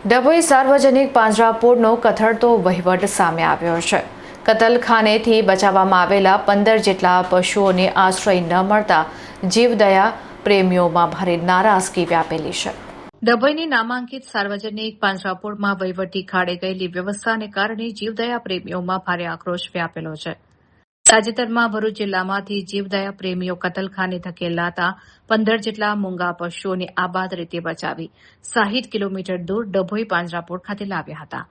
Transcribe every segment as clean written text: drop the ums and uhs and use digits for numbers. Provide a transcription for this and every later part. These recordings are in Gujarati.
ડભોઈ સાર્વજનિક પાંજરાપોળનો કથળતો વહીવટ સામે આવ્યો છે। કતલખાનેથી બચાવવામાં આવેલા 15 જેટલા પશુઓને આશ્રય ન મળતા જીવદયા પ્રેમીઓમાં ભારે નારાજગી વ્યાપેલી છે। ડભોઈની નામાંકિત સાર્વજનિક પાંજરાપોળમાં વહીવટી ખાડે ગયેલી વ્યવસ્થાને કારણે જીવદયા પ્રેમીઓમાં ભારે આક્રોશ વ્યાપેલો છે। તાજેતરમાં ભરૂચ જિલ્લામાંથી જીવદયા પ્રેમીઓ કતલખાને ધકેલાતા 15 જેટલા મૂંગા પશુઓને આબાદ રીતે બચાવી 60 કિલોમીટર દૂર ડભોઈ પાંજરાપોળ ખાતે લાવ્યા હતા।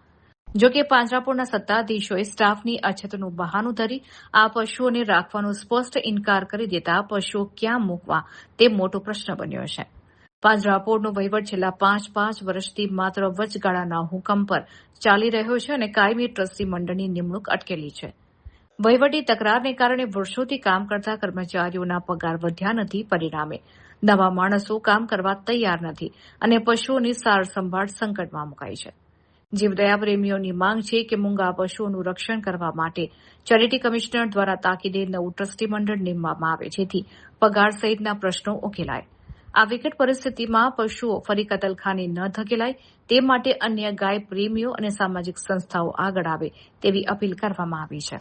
જો કે પાંજરાપોળના સત્તાધીશોએ સ્ટાફની અછતનું બહાનું ધરી આ પશુઓને રાખવાનો સ્પષ્ટ ઇનકાર કરી દેતા પશુઓ ક્યાં મૂકવા તે મોટો પ્રશ્ન બન્યો છે। પાંજરાપોળનો વહીવટ છેલ્લા 5 વર્ષથી માત્ર વચગાળાના હુકમ પર ચાલી રહ્યો છે અને કાયમી ટ્રસ્ટી મંડળની નિમણૂક અટકેલી છે। વહીવટી તકરારને કારણે વર્ષોથી કામ કરતા કર્મચારીઓના પગાર વધ્યા નથી। પરિણામે નવા માણસો કામ કરવા તૈયાર નથી અને પશુઓની સાર સંભાળ સંકટમાં મુકાઈ છે। જીવદયા પ્રેમીઓની માંગ છે કે મૂંગા પશુઓનું રક્ષણ કરવા માટે ચેરિટી કમિશનર દ્વારા તાકીદે નવું ટ્રસ્ટી મંડળ નિમવામાં આવે જેથી પગાર સહિતના પ્રશ્નો ઉકેલાય। આ વિકટ પરિસ્થિતિમાં પશુઓ ફરી કતલખાને ન ધકેલાય તે માટે અન્ય ગાય પ્રેમીઓ અને સામાજિક સંસ્થાઓ આગળ આવે તેવી અપીલ કરવામાં આવી છે।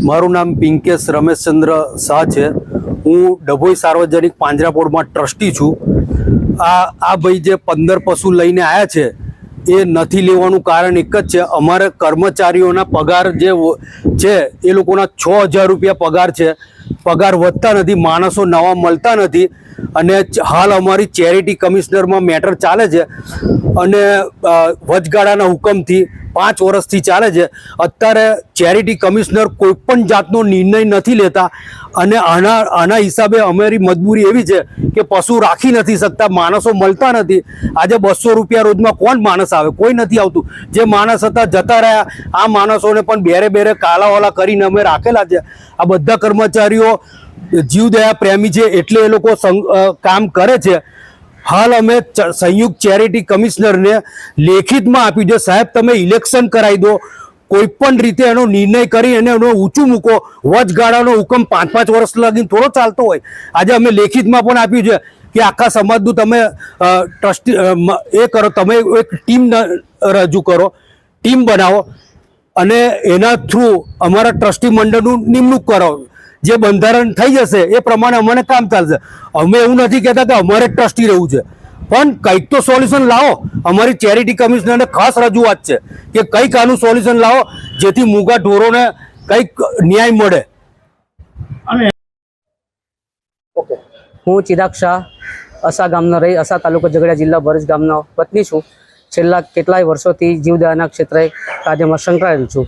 મારું નામ પિંકેશ રમેશચંદ્ર શાહ છે। હું ડભોઈ સાર્વજનિક પાંજરાપોળમાં ટ્રસ્ટી છું। આ ભાઈ જે 15 પશુ લઈને આવ્યા છે એ નથી લેવાનું કારણ એક જ છે, અમારે કર્મચારીઓના પગાર જે છે એ લોકોના 6000 રૂપિયા પગાર છે। પગાર વધતા નથી, માણસો નવા મળતા નથી અને હાલ અમારી ચેરિટી કમિશનરમાં મેટર ચાલે છે અને વચગાળાના હુકમથી 5 વર્ષથી ચાલે છે। અત્યારે ચેરિટી કમિશનર કોઈ પણ જાતનો નિર્ણય નથી લેતા અને આના હિસાબે અમારી મજબૂરી એવી છે કે પશુ રાખી નથી શકતા, માણસો મળતા નથી। આજે 200 રૂપિયા રોજમાં કોણ માણસ આવે? કોઈ નથી આવતું। જે માણસ હતા જતા રહ્યા। આ માણસોને પણ બેરે કાલાવાલા કરીને અમે રાખેલા છે। આ બધા કર્મચારીઓ જીવદયા પ્રેમી છે એટલે એ લોકો કામ કરે છે। હાલ અમે સંયુક્ત ચેરિટી કમિશનરને લેખિતમાં આપ્યું છે, સાહેબ તમે ઇલેક્શન કરાવી દો, કોઈ પણ રીતે એનો નિર્ણય કરી અને એનો ઊંચું મૂકો। વચગાળાનો હુકમ 5 વર્ષ લગી થોડો ચાલતો હોય। આજે અમે લેખિતમાં પણ આપ્યું છે કે આખા સમાજનું તમે ટ્રસ્ટી એ કરો, તમે એક ટીમ રજૂ કરો, ટીમ બનાવો અને એના થ્રુ અમારા ટ્રસ્ટી મંડળનું નિમણૂક કરો। જે બંધારણ થઈ જશે એ પ્રમાણે અમને કામ ચાલશે। અમે એવું નથી કહેતા કે અમારે ટ્રસ્ટી રહેવું છે, પણ કંઈક તો સોલ્યુશન લાવો। અમારી ચેરિટી કમિશનરને ખાસ રજૂઆત છે કે કંઈક આનું સોલ્યુશન લાવો જેથી મૂંગા ઢોરોને કંઈક ન્યાય મળે। હું ચિરાગ શાહ અસા ગામનો રહી અસા તાલુકો ઝઘડિયા જિલ્લા ભરૂચ ગામનો વતની છું। છેલ્લા કેટલાય વર્ષોથી જીવદયાના ક્ષેત્રે કાર્યમાં સંકળાયેલ છું।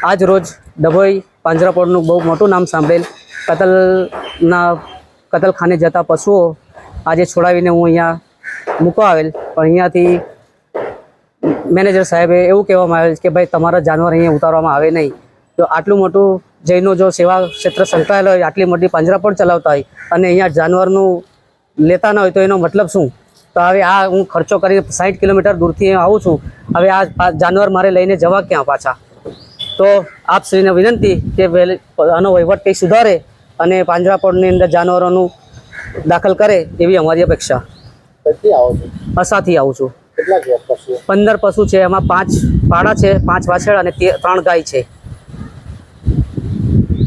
આજ રોજ ડભોઈ પાંજરાપોળનું બહુ મોટું નામ સાંભળેલ કતલખાને જતા પશુઓ આજે છોડાવીને હું અહીંયા મૂકવા આવેલ, પણ અહીંયાથી મેનેજર સાહેબે એવું કહેવામાં આવેલ કે ભાઈ તમારા જાનવર અહીંયા ઉતારવામાં આવે નહીં। તો આટલું મોટું જૈનો જો સેવા ક્ષેત્ર સંકળાયેલો હોય, આટલી મોટી પાંજરાપોળ ચલાવતા હોય અને અહીંયા જાનવરનું લેતા ન હોય તો એનો મતલબ શું? તો હવે આ હું ખર્ચો કરી 60 કિલોમીટર દૂરથી આવું છું, હવે આ જાનવર મારે લઈને જવા ક્યાં પાછા? તો આપશ્રીને વિનંતી કે આનો વહીવટ કંઈ સુધારે અને પાંજરાપોળની અંદર જાનવરોનું દાખલ કરે એવી અમારી અપેક્ષા। અસાથી આવું છું। 15 પશુ છે, એમાં 5 પાડા છે, 5 વાછળ અને 3 ગાય છે।